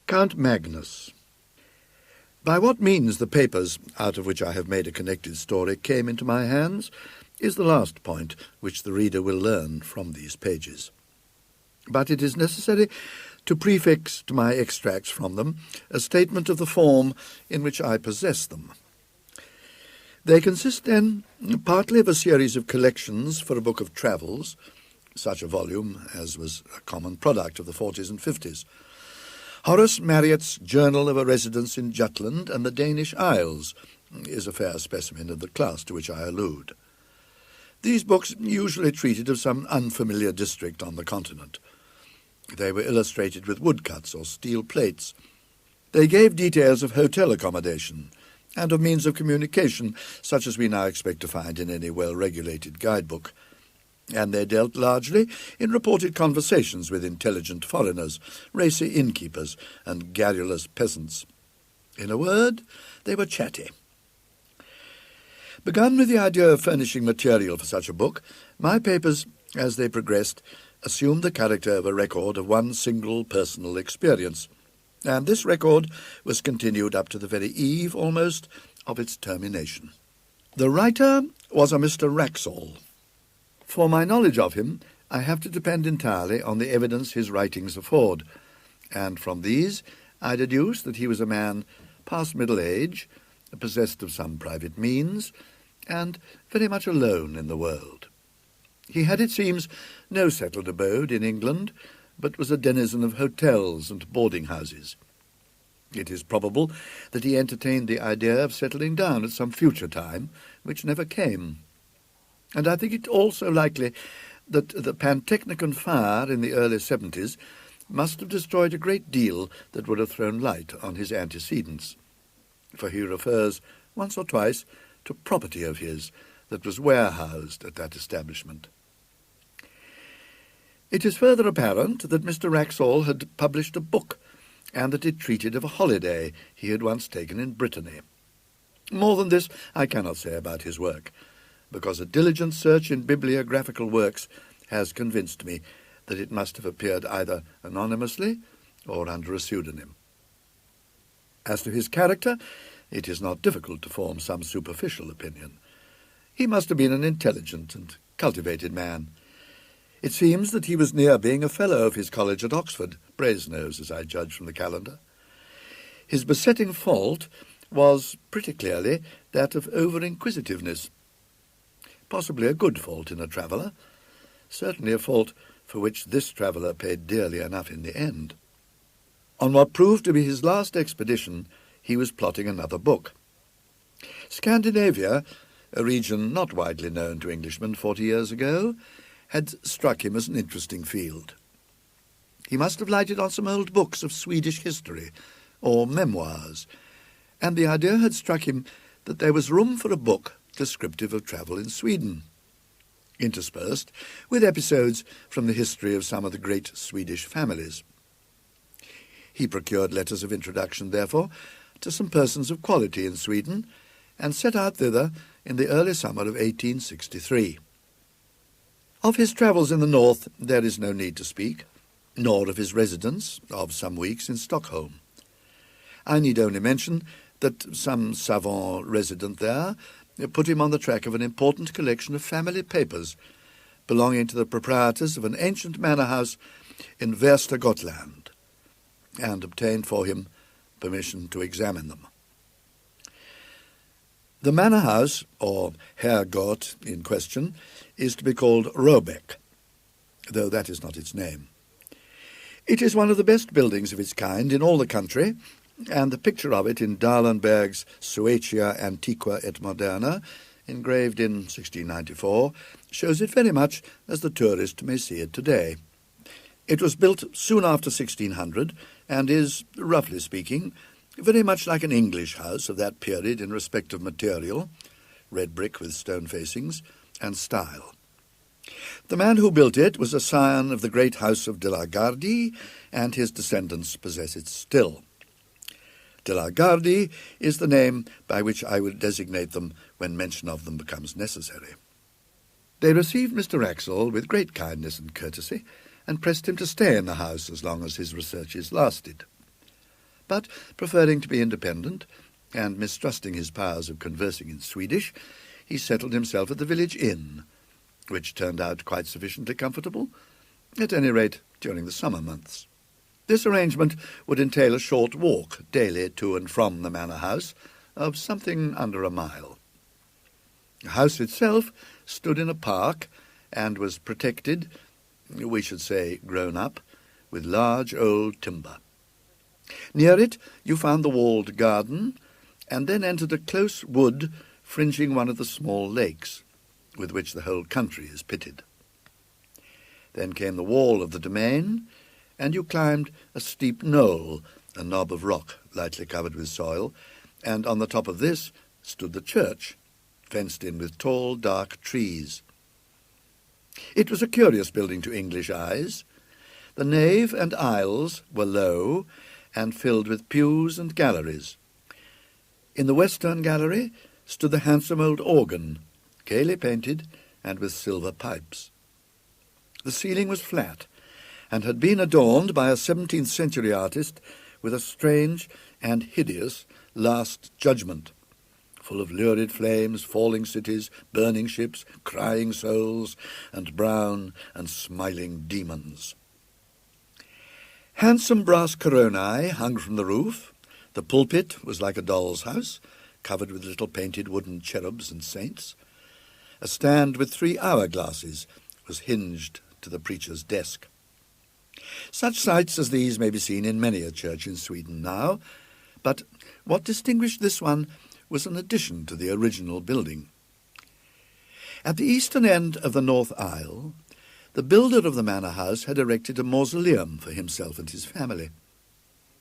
Count Magnus. By what means the papers, out of which I have made a connected story, came into my hands, is the last point which the reader will learn from these pages. But it is necessary to prefix to my extracts from them a statement of the form in which I possess them. They consist, then, partly of a series of collections for a book of travels, such a volume as was a common product of the 40s and 50s. Horace Marryat's Journal of a Residence in Jutland and the Danish Isles is a fair specimen of the class to which I allude. These books usually treated of some unfamiliar district on the continent. They were illustrated with woodcuts or steel plates. They gave details of hotel accommodation and of means of communication, such as we now expect to find in any well-regulated guidebook. And they dealt largely in reported conversations with intelligent foreigners, racy innkeepers, and garrulous peasants. In a word, they were chatty. Begun with the idea of furnishing material for such a book, my papers, as they progressed, assumed the character of a record of one single personal experience, and this record was continued up to the very eve, almost, of its termination. The writer was a Mr. Rexel. For my knowledge of him, I have to depend entirely on the evidence his writings afford, and from these I deduce that he was a man past middle age, possessed of some private means, and very much alone in the world. He had, it seems, no settled abode in England, but was a denizen of hotels and boarding-houses. It is probable that he entertained the idea of settling down at some future time, which never came. And I think it also likely that the Pantechnicon fire in the early 70s must have destroyed a great deal that would have thrown light on his antecedents, for he refers once or twice to property of his that was warehoused at that establishment. It is further apparent that Mr. Rexel had published a book, and that it treated of a holiday he had once taken in Brittany. More than this I cannot say about his work, because a diligent search in bibliographical works has convinced me that it must have appeared either anonymously or under a pseudonym. As to his character, it is not difficult to form some superficial opinion. He must have been an intelligent and cultivated man. It seems that he was near being a fellow of his college at Oxford, Brasenose, as I judge from the calendar. His besetting fault was, pretty clearly, that of over-inquisitiveness. Possibly a good fault in a traveller, certainly a fault for which this traveller paid dearly enough in the end. On what proved to be his last expedition, he was plotting another book. Scandinavia, a region not widely known to Englishmen 40 years ago, had struck him as an interesting field. He must have lighted on some old books of Swedish history, or memoirs, and the idea had struck him that there was room for a book descriptive of travel in Sweden, interspersed with episodes from the history of some of the great Swedish families. He procured letters of introduction, therefore, to some persons of quality in Sweden, and set out thither in the early summer of 1863. Of his travels in the north there is no need to speak, nor of his residence of some weeks in Stockholm. I need only mention that some savant resident there put him on the track of an important collection of family papers belonging to the proprietors of an ancient manor house in Västergotland, and obtained for him permission to examine them. The manor house, or herrgård in question, is to be called Robec, though that is not its name. It is one of the best buildings of its kind in all the country, and the picture of it in Dahlenberg's Suecia Antiqua et Moderna, engraved in 1694, shows it very much as the tourist may see it today. It was built soon after 1600, and is, roughly speaking, very much like an English house of that period in respect of material, red brick with stone facings, and style. The man who built it was a scion of the great house of de la Gardie, and his descendants possess it still. De la Gardie is the name by which I will designate them when mention of them becomes necessary. They received Mr. Rexel with great kindness and courtesy, and pressed him to stay in the house as long as his researches lasted. but preferring to be independent, and mistrusting his powers of conversing in Swedish, he settled himself at the village inn, which turned out quite sufficiently comfortable, at any rate during the summer months. This arrangement would entail a short walk daily to and from the manor house of something under a mile. The house itself stood in a park and was protected, we should say grown up, with large old timber. Near it you found the walled garden, and then entered a close wood fringing one of the small lakes, with which the whole country is pitted. Then came the wall of the domain, and you climbed a steep knoll, a knob of rock lightly covered with soil, and on the top of this stood the church, fenced in with tall, dark trees. It was a curious building to English eyes. The nave and aisles were low and filled with pews and galleries. In the western gallery stood the handsome old organ, gaily painted and with silver pipes. The ceiling was flat, and had been adorned by a 17th century artist with a strange and hideous Last Judgment, full of lurid flames, falling cities, burning ships, crying souls, and brown and smiling demons. Handsome brass coronae hung from the roof. The pulpit was like a doll's house, covered with little painted wooden cherubs and saints. A stand with 3 hourglasses was hinged to the preacher's desk. Such sights as these may be seen in many a church in Sweden now, but what distinguished this one was an addition to the original building. At the eastern end of the north aisle, the builder of the manor house had erected a mausoleum for himself and his family.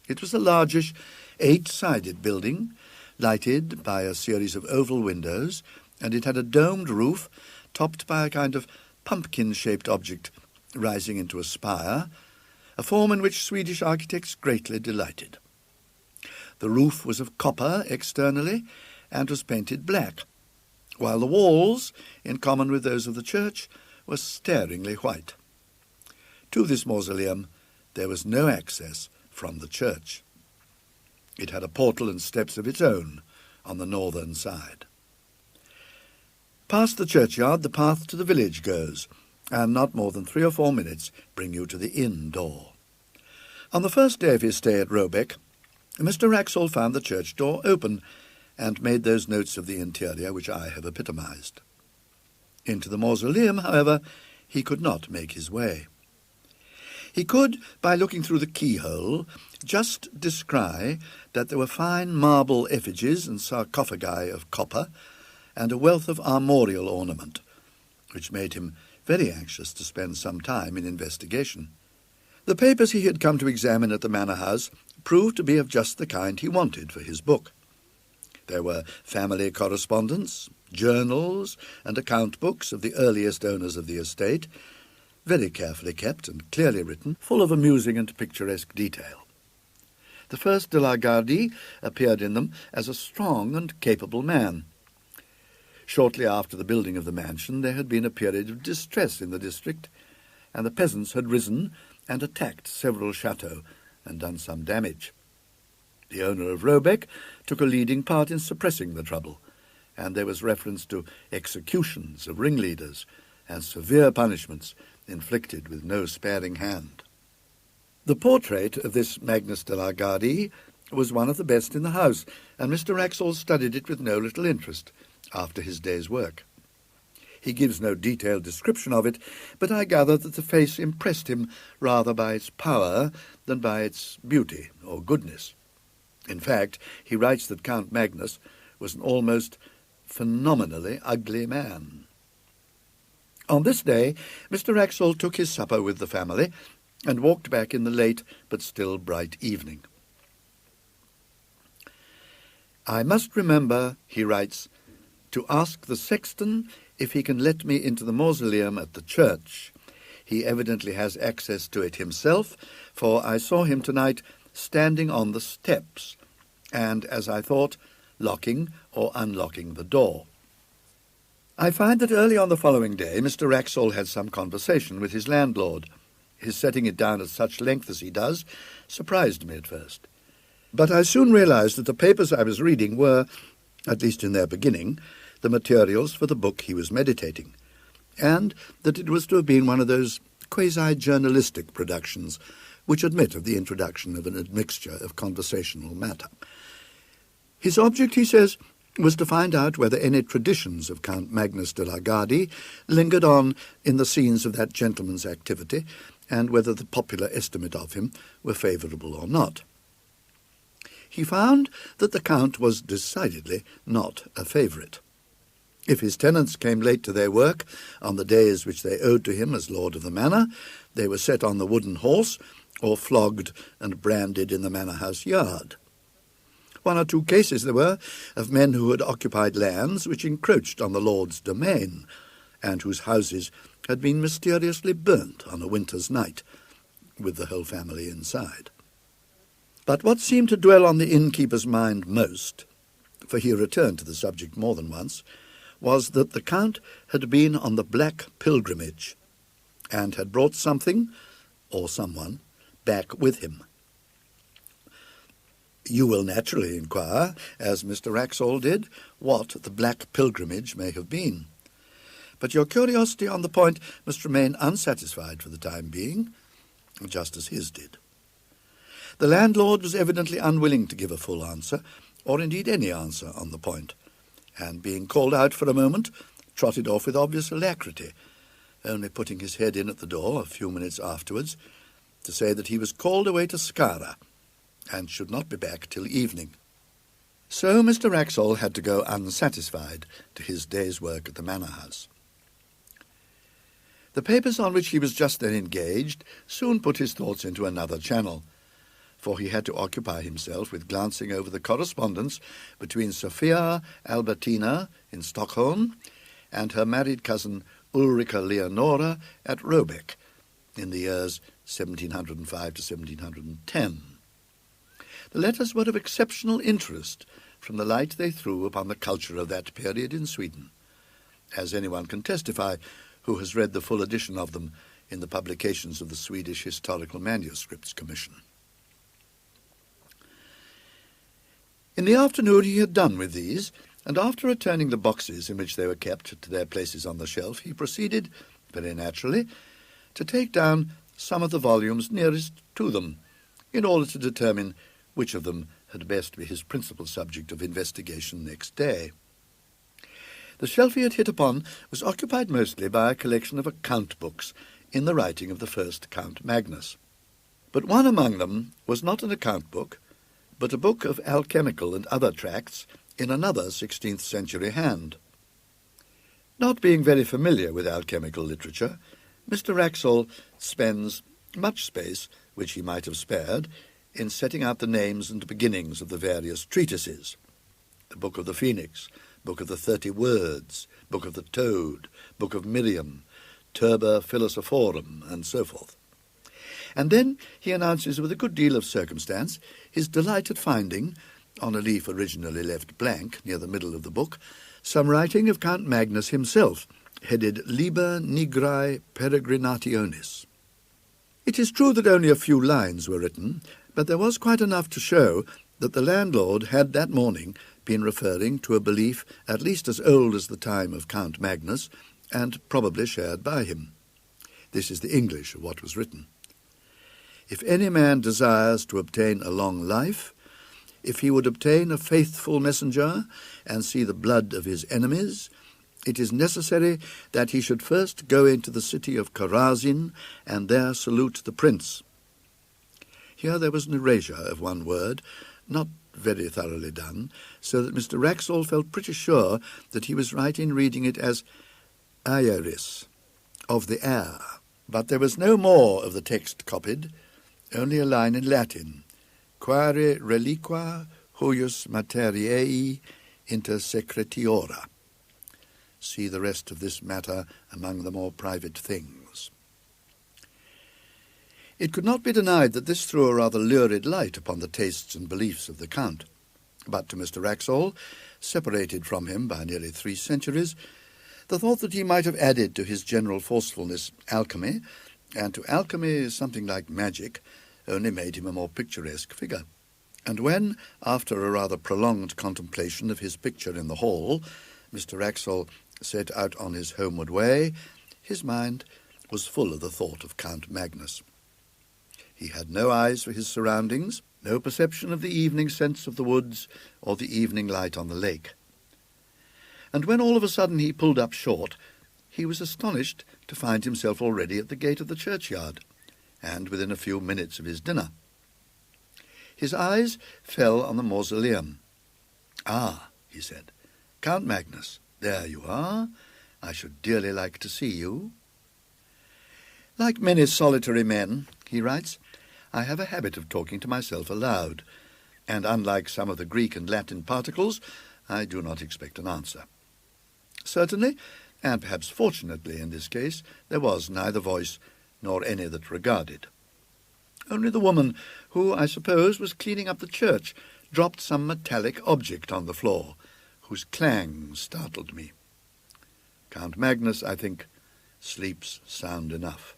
It was a largish, 8-sided building, lighted by a series of oval windows, and it had a domed roof topped by a kind of pumpkin-shaped object rising into a spire, a form in which Swedish architects greatly delighted. The roof was of copper externally and was painted black, while the walls, in common with those of the church, were staringly white. To this mausoleum there was no access from the church. It had a portal and steps of its own on the northern side. Past the churchyard the path to the village goes, and not more than 3 or 4 minutes bring you to the inn door. On the first day of his stay at Robec, Mr. Rexel found the church door open, and made those notes of the interior which I have epitomized. Into the mausoleum, however, he could not make his way. He could, by looking through the keyhole, just descry that there were fine marble effigies and sarcophagi of copper, and a wealth of armorial ornament, which made him very anxious to spend some time in investigation. The papers he had come to examine at the manor house proved to be of just the kind he wanted for his book. There were family correspondence, journals, and account books of the earliest owners of the estate, very carefully kept and clearly written, full of amusing and picturesque detail. The first de la Gardie appeared in them as a strong and capable man. Shortly after the building of the mansion there had been a period of distress in the district, and the peasants had risen and attacked several chateaux and done some damage. The owner of Robec took a leading part in suppressing the trouble, and there was reference to executions of ringleaders and severe punishments inflicted with no sparing hand. The portrait of this Magnus de la Gardie was one of the best in the house, and Mr. Rexel studied it with no little interest after his day's work. He gives no detailed description of it, but I gather that the face impressed him rather by its power than by its beauty or goodness. In fact, he writes that Count Magnus was an almost phenomenally ugly man. On this day, Mr. Rexel took his supper with the family and walked back in the late but still bright evening. "I must remember," he writes, "to ask the sexton if he can let me into the mausoleum at the church. He evidently has access to it himself, for I saw him tonight standing on the steps, and, as I thought, locking or unlocking the door." I find that early on the following day Mr. Rexel had some conversation with his landlord. His setting it down at such length as he does surprised me at first. But I soon realized that the papers I was reading were, at least in their beginning, the materials for the book he was meditating, and that it was to have been one of those quasi-journalistic productions which admit of the introduction of an admixture of conversational matter. His object, he says, was to find out whether any traditions of Count Magnus de la Gardie lingered on in the scenes of that gentleman's activity, and whether the popular estimate of him were favourable or not. He found that the Count was decidedly not a favourite. If his tenants came late to their work on the days which they owed to him as lord of the manor, they were set on the wooden horse or flogged and branded in the manor house yard. One or two cases there were of men who had occupied lands which encroached on the lord's domain, and whose houses had been mysteriously burnt on a winter's night, with the whole family inside. But what seemed to dwell on the innkeeper's mind most, for he returned to the subject more than once, was that the Count had been on the Black Pilgrimage, and had brought something, or someone, back with him. You will naturally inquire, as Mr. Rexel did, what the Black Pilgrimage may have been. But your curiosity on the point must remain unsatisfied for the time being, just as his did. The landlord was evidently unwilling to give a full answer, or indeed any answer on the point, and being called out for a moment, trotted off with obvious alacrity, only putting his head in at the door a few minutes afterwards to say that he was called away to Skara, and should not be back till evening. So Mr. Rexel had to go unsatisfied to his day's work at the manor house. The papers on which he was just then engaged soon put his thoughts into another channel, for he had to occupy himself with glancing over the correspondence between Sophia Albertina in Stockholm and her married cousin Ulrika Leonora at Robec in the years 1705 to 1710. The letters were of exceptional interest from the light they threw upon the culture of that period in Sweden, as anyone can testify who has read the full edition of them in the publications of the Swedish Historical Manuscripts Commission. In the afternoon he had done with these, and after returning the boxes in which they were kept to their places on the shelf, he proceeded, very naturally, to take down some of the volumes nearest to them, in order to determine which of them had best be his principal subject of investigation next day. The shelf he had hit upon was occupied mostly by a collection of account books in the writing of the first Count Magnus. But one among them was not an account book, but a book of alchemical and other tracts in another 16th century hand. Not being very familiar with alchemical literature, Mr. Rexel spends much space, which he might have spared, in setting out the names and beginnings of the various treatises: the Book of the Phoenix, Book of the 30 Words, Book of the Toad, Book of Miriam, Turba Philosophorum, and so forth. And then he announces with a good deal of circumstance his delight at finding, on a leaf originally left blank near the middle of the book, some writing of Count Magnus himself, headed Liber Nigrae Peregrinationis. It is true that only a few lines were written, but there was quite enough to show that the landlord had that morning been referring to a belief at least as old as the time of Count Magnus, and probably shared by him. This is the English of what was written. If any man desires to obtain a long life, if he would obtain a faithful messenger and see the blood of his enemies, it is necessary that he should first go into the city of Karazin and there salute the prince. Here there was an erasure of one word, not very thoroughly done, so that Mr. Rexel felt pretty sure that he was right in reading it as aeris, of the air. But there was no more of the text copied, only a line in Latin, quare reliqua huius materiae inter secretiora. See the rest of this matter among the more private things. It could not be denied that this threw a rather lurid light upon the tastes and beliefs of the Count, but to Mr. Rexel, separated from him by nearly 3 centuries, the thought that he might have added to his general forcefulness alchemy, and to alchemy something like magic, only made him a more picturesque figure, And when, after a rather prolonged contemplation of his picture in the hall, Mr. Rexel set out on his homeward way, his mind was full of the thought of Count Magnus. He had no eyes for his surroundings, no perception of the evening scents of the woods or the evening light on the lake. And when all of a sudden he pulled up short, he was astonished to find himself already at the gate of the churchyard, and within a few minutes of his dinner. His eyes fell on the mausoleum. "Ah," he said, "Count Magnus, there you are. I should dearly like to see you." "Like many solitary men," he writes, "I have a habit of talking to myself aloud, and unlike some of the Greek and Latin particles, I do not expect an answer." Certainly, and perhaps fortunately in this case, there was neither voice nor any that regarded. Only the woman, who, I suppose, was cleaning up the church, dropped some metallic object on the floor, whose clang startled me. Count Magnus, I think, sleeps sound enough.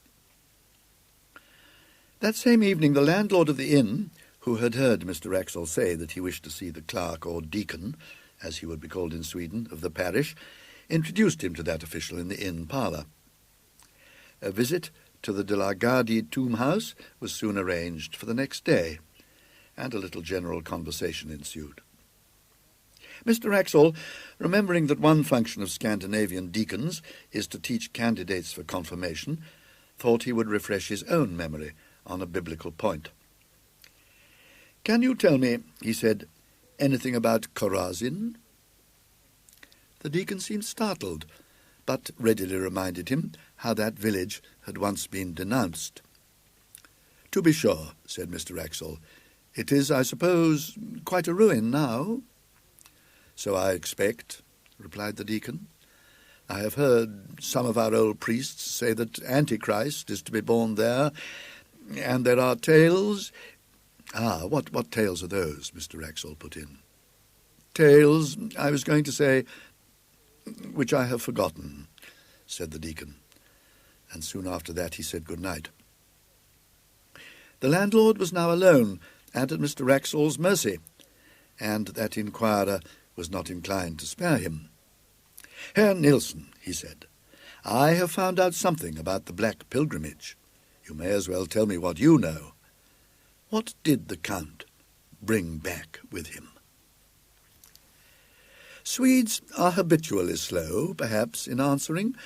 That same evening the landlord of the inn, who had heard Mr. Rexel say that he wished to see the clerk or deacon, as he would be called in Sweden, of the parish, introduced him to that official in the inn parlour. A visit to the de la Gardie tomb house was soon arranged for the next day, and a little general conversation ensued. Mr. Rexel, remembering that one function of Scandinavian deacons is to teach candidates for confirmation, thought he would refresh his own memory on a biblical point. "Can you tell me," he said, "anything about Chorazin?" The deacon seemed startled, but readily reminded him how that village had once been denounced. "To be sure," said Mr. Rexel. "It is, I suppose, quite a ruin now?" "So I expect," replied the deacon. "I have heard some of our old priests say that Antichrist is to be born there, and there are tales—" "Ah, what tales are those?" Mr. Rexel put in. "Tales, I was going to say, which I have forgotten," said the deacon, and soon after that he said good night. The landlord was now alone and at Mr. Rexel's mercy, and that inquirer was not inclined to spare him. "Herr Nielsen," he said, "I have found out something about the Black Pilgrimage. You may as well tell me what you know. What did the Count bring back with him?" Swedes are habitually slow, perhaps, in answering,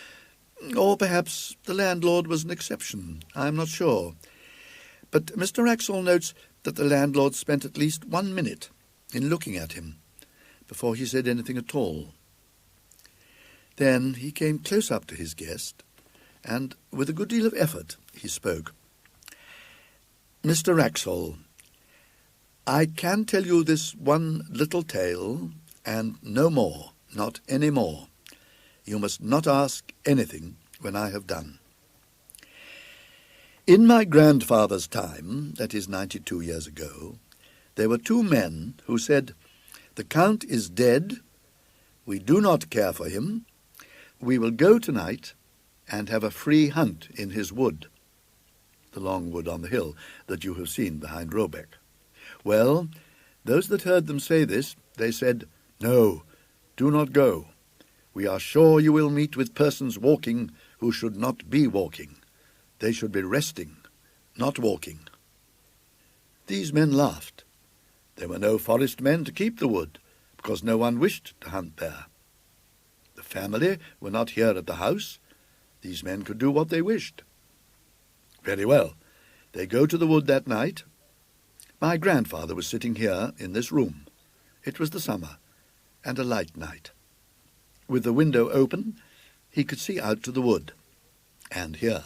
or perhaps the landlord was an exception. I am not sure. But Mr. Rexel notes that the landlord spent at least 1 minute in looking at him before he said anything at all. Then he came close up to his guest, and with a good deal of effort he spoke. "Mr. Rexel, I can tell you this one little tale, and no more, not any more. You must not ask anything when I have done. In my grandfather's time, that is 92 years ago, there were 2 men who said, 'The Count is dead, we do not care for him, we will go tonight and have a free hunt in his wood,' the long wood on the hill that you have seen behind Robec. Well, those that heard them say this, they said, 'No, do not go. We are sure you will meet with persons walking who should not be walking. They should be resting, not walking.' These men laughed. There were no forest men to keep the wood, because no one wished to hunt there. The family were not here at the house. These men could do what they wished. Very well. They go to the wood that night. My grandfather was sitting here in this room. It was the summer, and a light night. With the window open, he could see out to the wood, and hear.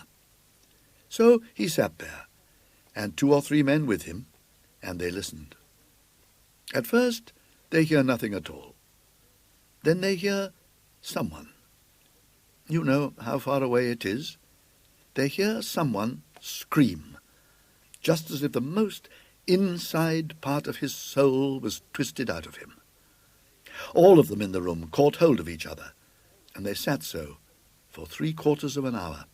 So he sat there, and 2 or 3 men with him, and they listened. At first, they hear nothing at all. Then they hear someone. You know how far away it is. They hear someone scream, just as if the most inside part of his soul was twisted out of him. All of them in the room caught hold of each other, and they sat so for 3/4 of an hour.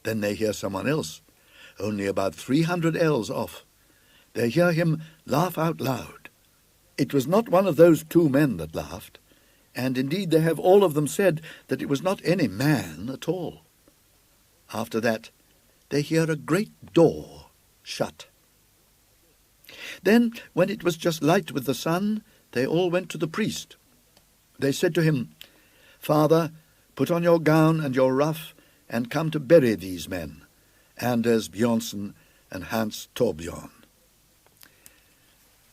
Then they hear someone else, only about 300 ells off, they hear him laugh out loud. It was not one of those two men that laughed, and indeed they have all of them said that it was not any man at all. After that, they hear a great door shut. Then, when it was just light with the sun, they all went to the priest. They said to him, "Father, put on your gown and your ruff, and come to bury these men, Anders Björnsson and Hans Torbjörn."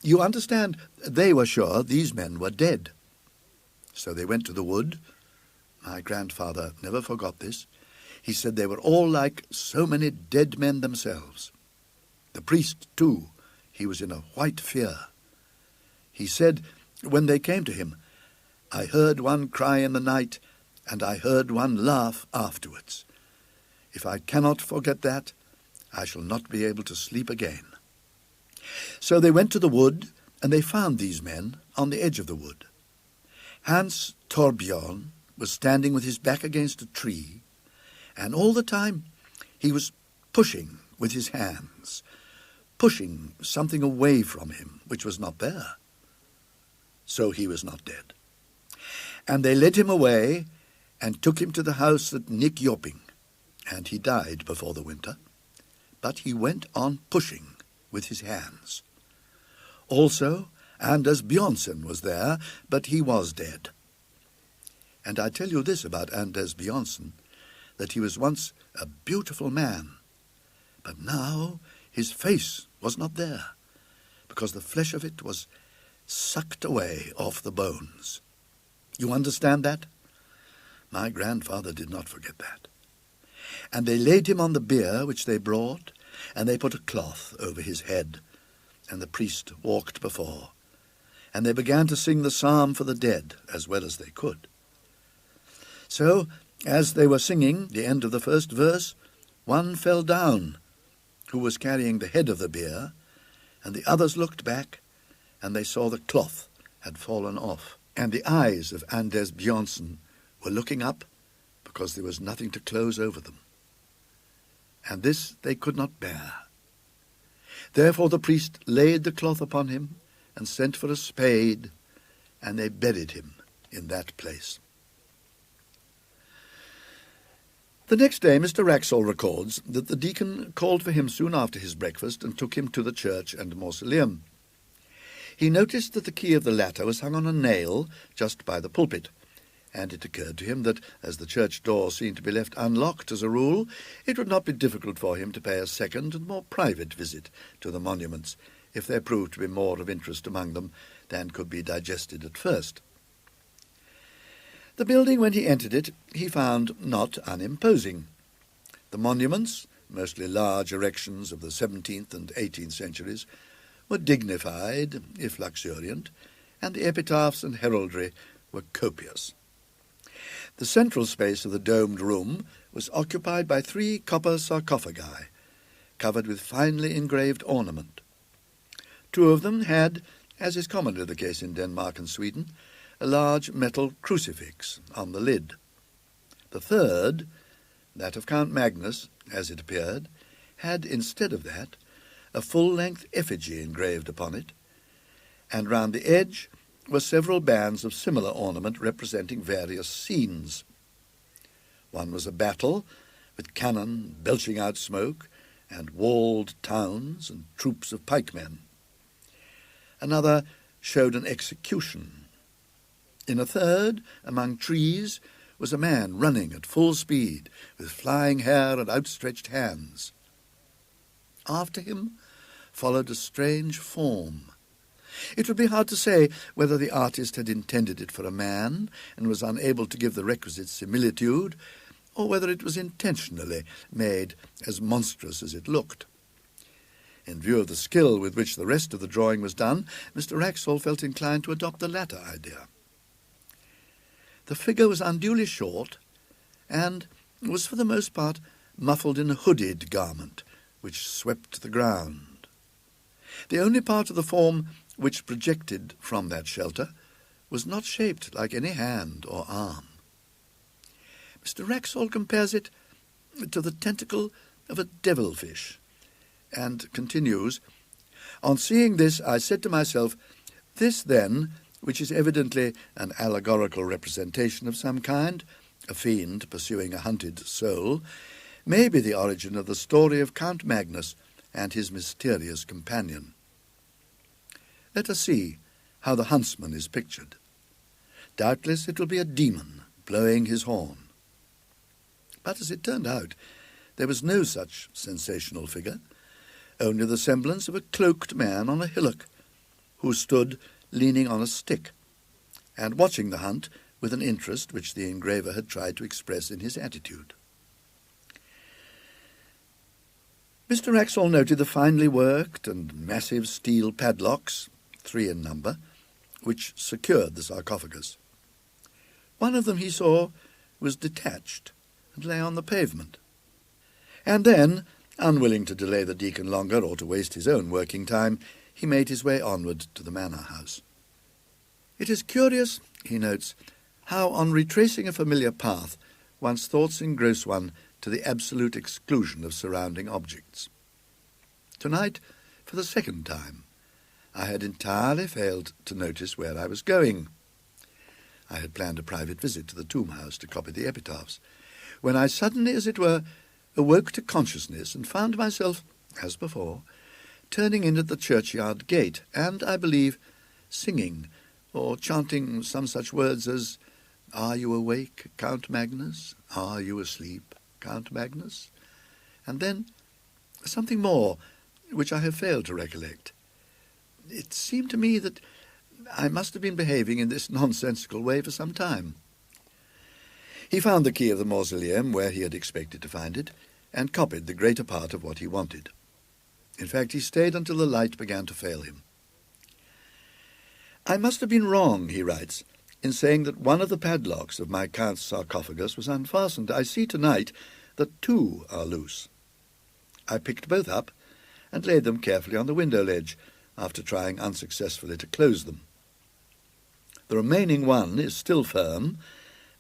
You understand, they were sure these men were dead. So they went to the wood. My grandfather never forgot this. He said they were all like so many dead men themselves. The priest, too, he was in a white fear. He said, when they came to him, "I heard one cry in the night, and I heard one laugh afterwards. If I cannot forget that, I shall not be able to sleep again." So they went to the wood, and they found these men on the edge of the wood. Hans Torbjörn was standing with his back against a tree, and all the time he was pushing with his hands, pushing something away from him which was not there. So he was not dead. And they led him away and took him to the house at Nyköping, and he died before the winter. But he went on pushing with his hands. Also, Anders Björnsson was there, but he was dead. And I tell you this about Anders Björnsson, that he was once a beautiful man, but now his face was not there, because the flesh of it was sucked away off the bones. You understand that? My grandfather did not forget that. And they laid him on the bier which they brought, and they put a cloth over his head, and the priest walked before, and they began to sing the psalm for the dead as well as they could. So, as they were singing the end of the first verse, one fell down, who was carrying the head of the bier, and the others looked back, and they saw the cloth had fallen off, and the eyes of Anders Björnsson were looking up, because there was nothing to close over them. And this they could not bear. Therefore the priest laid the cloth upon him, and sent for a spade, and they buried him in that place. The next day Mr. Rexel records that the deacon called for him soon after his breakfast and took him to the church and mausoleum. He noticed that the key of the latter was hung on a nail just by the pulpit, and it occurred to him that, as the church door seemed to be left unlocked as a rule, it would not be difficult for him to pay a second and more private visit to the monuments, if there proved to be more of interest among them than could be digested at first. The building, when he entered it, he found not unimposing. The monuments, mostly large erections of the 17th and 18th centuries, were dignified, if luxuriant, and the epitaphs and heraldry were copious. The central space of the domed room was occupied by 3 copper sarcophagi, covered with finely engraved ornament. 2 of them had, as is commonly the case in Denmark and Sweden, a large metal crucifix on the lid. The third, that of Count Magnus, as it appeared, had, instead of that, a full-length effigy engraved upon it, and round the edge were several bands of similar ornament representing various scenes. One was a battle, with cannon belching out smoke, and walled towns and troops of pikemen. Another showed an execution. In a third, among trees, was a man running at full speed, with flying hair and outstretched hands. After him followed a strange form. It would be hard to say whether the artist had intended it for a man and was unable to give the requisite similitude, or whether it was intentionally made as monstrous as it looked. In view of the skill with which the rest of the drawing was done, Mr. Rexel felt inclined to adopt the latter idea. The figure was unduly short, and was for the most part muffled in a hooded garment, which swept the ground. The only part of the form which projected from that shelter was not shaped like any hand or arm. Mr. Rexel compares it to the tentacle of a devilfish, and continues, On seeing this, I said to myself, this then, which is evidently an allegorical representation of some kind, a fiend pursuing a hunted soul, may be the origin of the story of Count Magnus and his mysterious companion. Let us see how the huntsman is pictured. Doubtless it will be a demon blowing his horn. But as it turned out, there was no such sensational figure, only the semblance of a cloaked man on a hillock, who stood leaning on a stick, and watching the hunt with an interest which the engraver had tried to express in his attitude. Mr. Rexel noted the finely worked and massive steel padlocks, 3 in number, which secured the sarcophagus. One of them, he saw, was detached and lay on the pavement. And then, unwilling to delay the deacon longer or to waste his own working time, he made his way onward to the manor house. It is curious, he notes, how on retracing a familiar path one's thoughts engross one to the absolute exclusion of surrounding objects. Tonight, for the second time, I had entirely failed to notice where I was going. I had planned a private visit to the tomb house to copy the epitaphs, when I suddenly, as it were, awoke to consciousness and found myself, as before, turning in at the churchyard gate, and, I believe, singing or chanting some such words as, "Are you awake, Count Magnus? Are you asleep, Count Magnus?" And then something more, which I have failed to recollect. It seemed to me that I must have been behaving in this nonsensical way for some time. He found the key of the mausoleum where he had expected to find it, and copied the greater part of what he wanted. In fact, he stayed until the light began to fail him. "I must have been wrong," he writes, "in saying that one of the padlocks of my count's sarcophagus was unfastened. I see tonight that 2 are loose. I picked both up and laid them carefully on the window ledge, after trying unsuccessfully to close them. The remaining one is still firm,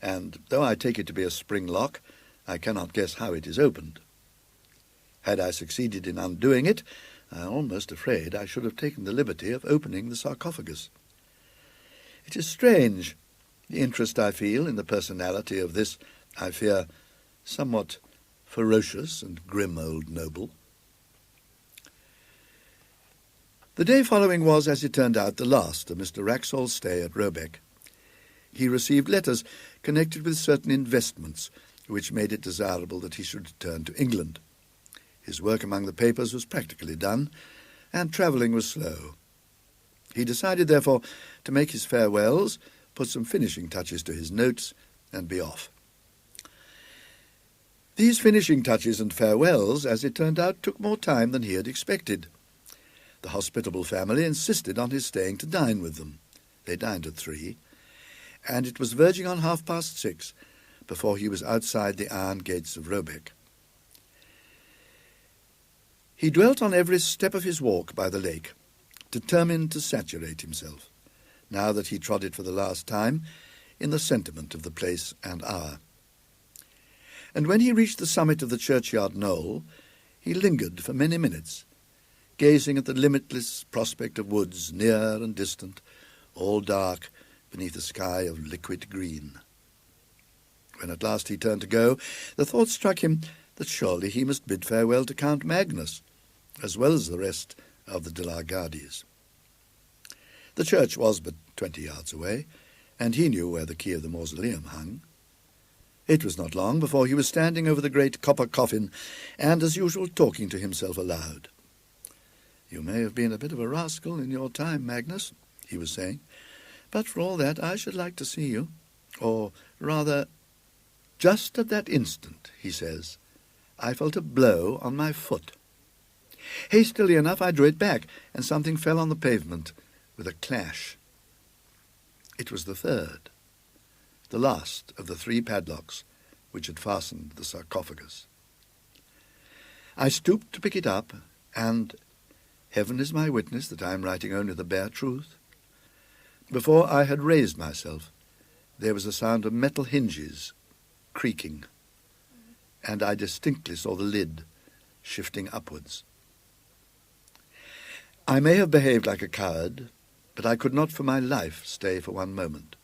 and though I take it to be a spring lock, I cannot guess how it is opened. Had I succeeded in undoing it, I am almost afraid I should have taken the liberty of opening the sarcophagus. It is strange, the interest I feel in the personality of this, I fear, somewhat ferocious and grim old noble." The day following was, as it turned out, the last of Mr. Rexel's stay at Robec. He received letters connected with certain investments, which made it desirable that he should return to England. His work among the papers was practically done, and travelling was slow. He decided, therefore, to make his farewells, put some finishing touches to his notes, and be off. These finishing touches and farewells, as it turned out, took more time than he had expected. The hospitable family insisted on his staying to dine with them. They dined at 3, and it was verging on 6:30 before he was outside the iron gates of Robec. He dwelt on every step of his walk by the lake, determined to saturate himself, now that he trod it for the last time, in the sentiment of the place and hour. And when he reached the summit of the churchyard knoll, he lingered for many minutes, gazing at the limitless prospect of woods near and distant, all dark beneath a sky of liquid green. When at last he turned to go, the thought struck him that surely he must bid farewell to Count Magnus, as well as the rest of the de la Gardies. The church was but 20 yards away, and he knew where the key of the mausoleum hung. It was not long before he was standing over the great copper coffin, and, as usual, talking to himself aloud. "You may have been a bit of a rascal in your time, Magnus," he was saying, "but for all that I should like to see you. Or rather, just at that instant," he says, "I felt a blow on my foot. Hastily enough I drew it back, and something fell on the pavement with a clash. It was the 3rd, the last of the 3 padlocks which had fastened the sarcophagus. I stooped to pick it up, and Heaven is my witness that I am writing only the bare truth. Before I had raised myself, there was a sound of metal hinges creaking, and I distinctly saw the lid shifting upwards. I may have behaved like a coward, but I could not for my life stay for one moment.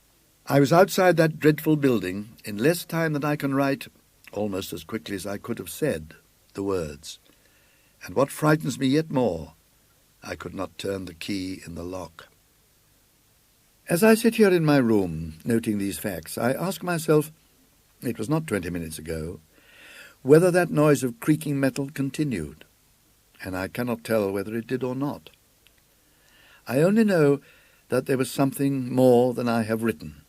I was outside that dreadful building in less time than I can write, almost as quickly as I could have said, the words. And what frightens me yet more, I could not turn the key in the lock. As I sit here in my room, noting these facts, I ask myself, it was not 20 minutes ago, whether that noise of creaking metal continued, and I cannot tell whether it did or not. I only know that there was something more than I have written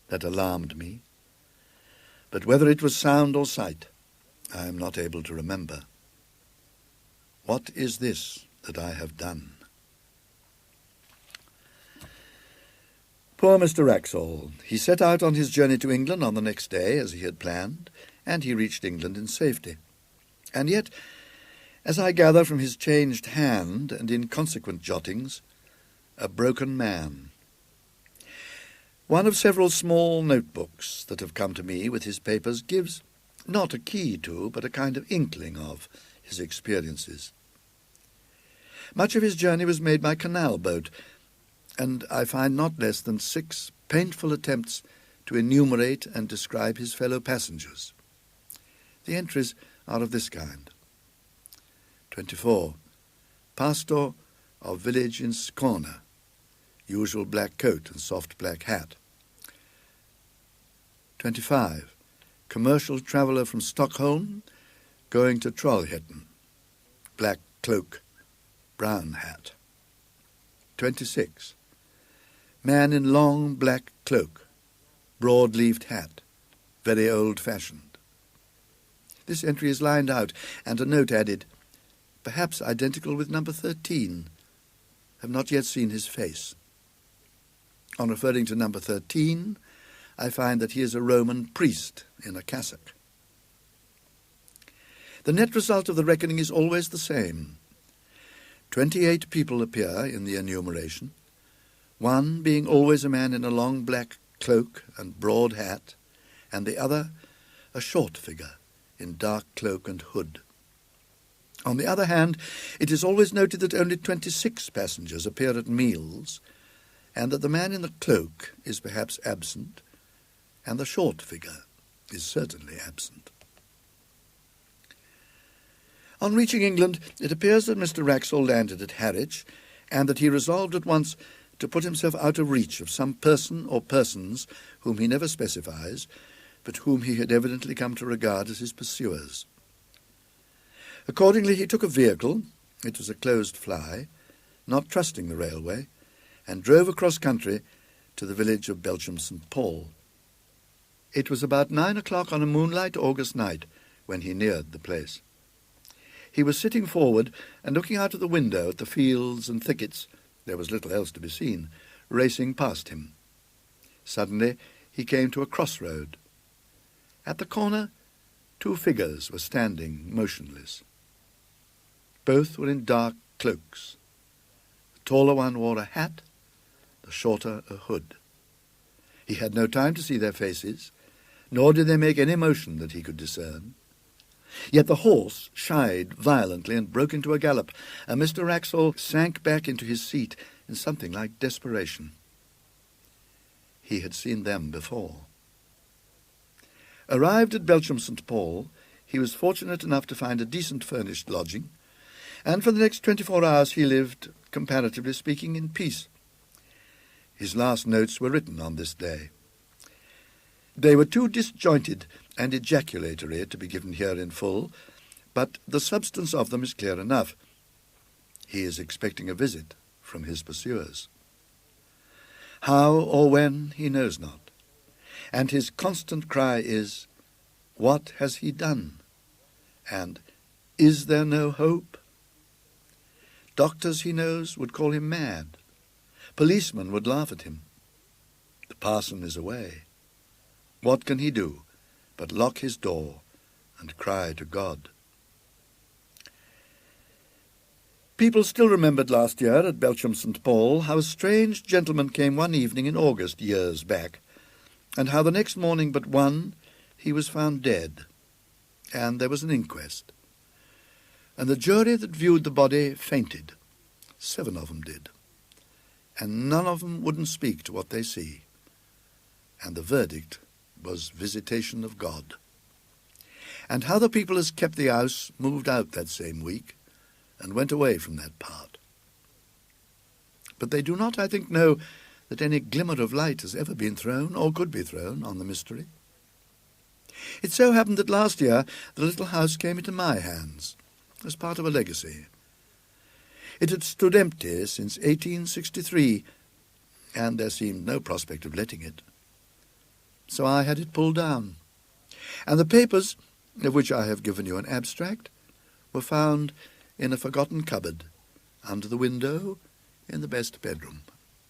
that alarmed me, but whether it was sound or sight, I am not able to remember. What is this that I have done? Poor Mr. Rexel. He set out on his journey to England on the next day, as he had planned, and he reached England in safety. And yet, as I gather from his changed hand and inconsequent jottings, a broken man. One of several small notebooks that have come to me with his papers gives not a key to, but a kind of inkling of, his experiences. Much of his journey was made by canal boat, and I find not less than 6 painful attempts to enumerate and describe his fellow passengers. The entries are of this kind. 24. Pastor of village in Skåne, usual black coat and soft black hat. 25. Commercial traveller from Stockholm, going to Trollhättan, black cloak, brown hat. 26. Man in long black cloak, broad-leaved hat, very old-fashioned. This entry is lined out, and a note added, perhaps identical with number 13. Have not yet seen his face. On referring to number 13, I find that he is a Roman priest in a cassock. The net result of the reckoning is always the same. 28 people appear in the enumeration, one being always a man in a long black cloak and broad hat, and the other a short figure in dark cloak and hood. On the other hand, it is always noted that only 26 passengers appear at meals, and that the man in the cloak is perhaps absent, and the short figure is certainly absent. On reaching England, it appears that Mr. Rexel landed at Harwich, and that he resolved at once to put himself out of reach of some person or persons whom he never specifies, but whom he had evidently come to regard as his pursuers. Accordingly, he took a vehicle, it was a closed fly, not trusting the railway, and drove across country to the village of Belgium St. Paul. It was about 9 o'clock on a moonlight August night when he neared the place. He was sitting forward and looking out of the window at the fields and thickets, there was little else to be seen, racing past him. Suddenly he came to a crossroad. At the corner, 2 figures were standing motionless. Both were in dark cloaks. The taller one wore a hat, the shorter a hood. He had no time to see their faces, nor did they make any motion that he could discern. Yet the horse shied violently and broke into a gallop, and Mr. Rexel sank back into his seat in something like desperation. He had seen them before. Arrived at Belgium St. Paul, he was fortunate enough to find a decent furnished lodging, and for the next 24 hours he lived, comparatively speaking, in peace. His last notes were written on this day. They were too disjointed and ejaculatory to be given here in full, but the substance of them is clear enough. He is expecting a visit from his pursuers. How or when, he knows not, and his constant cry is, "What has he done?" and "Is there no hope?" Doctors, he knows, would call him mad. Policemen would laugh at him. The parson is away. What can he do but lock his door and cry to God? People still remembered last year at Belgium St. Paul how a strange gentleman came one evening in August years back, and how the next morning but one he was found dead, and there was an inquest. And the jury that viewed the body fainted, 7 of them did. And none of them wouldn't speak to what they see. And the verdict was visitation of God. And how the people as kept the house moved out that same week and went away from that part. But they do not, I think, know that any glimmer of light has ever been thrown, or could be thrown, on the mystery. It so happened that last year the little house came into my hands, as part of a legacy. It had stood empty since 1863, and there seemed no prospect of letting it. So I had it pulled down, and the papers, of which I have given you an abstract, were found in a forgotten cupboard under the window in the best bedroom.